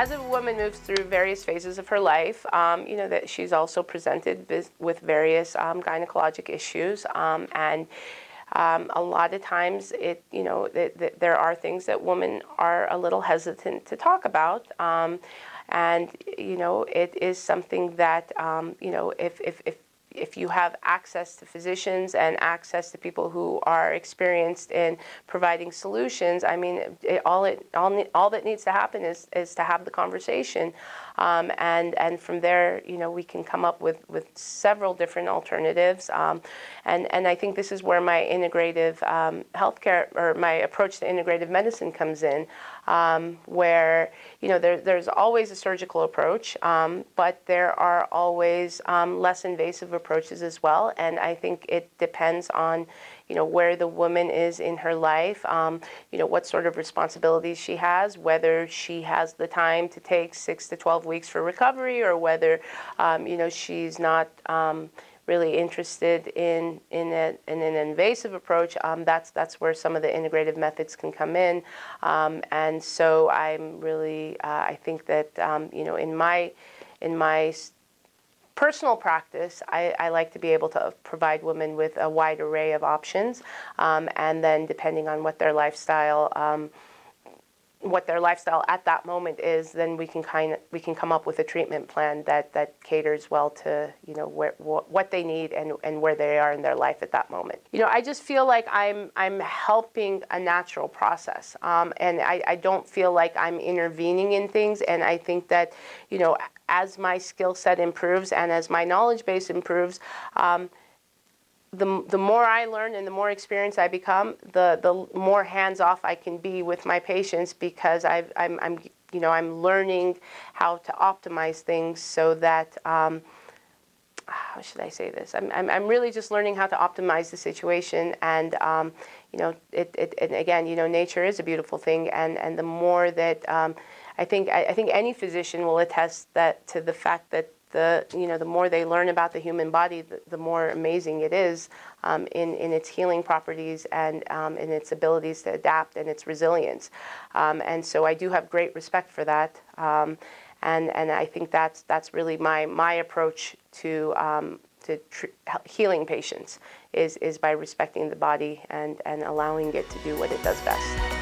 As a woman moves through various phases of her life, that she's also presented with various gynecologic issues, and a lot of times there are things that women are a little hesitant to talk about, and it is something that if you have access to physicians and access to people who are experienced in providing solutions, I mean, all that needs to happen is to have the conversation, and from there, we can come up with several different alternatives, and I think this is where my integrative healthcare, or my approach to integrative medicine comes in, where there's always a surgical approach, but there are always less invasive approaches as well, and I think it depends on where the woman is in her life, what sort of responsibilities she has, whether she has the time to take 6 to 12 weeks for recovery, or whether she's not really interested in an invasive approach. That's where some of the integrative methods can come in, and so I'm really I think that in my personal practice, I like to be able to provide women with a wide array of options, and then depending on what their lifestyle at that moment is, then we can come up with a treatment plan that caters well to what they need and where they are in their life at that moment. I just feel like I'm helping a natural process, and I don't feel like I'm intervening in things. And I think that as my skill set improves and as my knowledge base improves, the more I learn and the more experienced I become, the more hands-off I can be with my patients, because I'm learning how to optimize things so that how should I say this? I'm really just learning how to optimize the situation, and and again, nature is a beautiful thing, and the more that I think any physician will attest that to the fact that the more they learn about the human body, the more amazing it is in its healing properties and in its abilities to adapt and its resilience. And so I do have great respect for that. And I think that's really my approach to healing patients is by respecting the body and allowing it to do what it does best.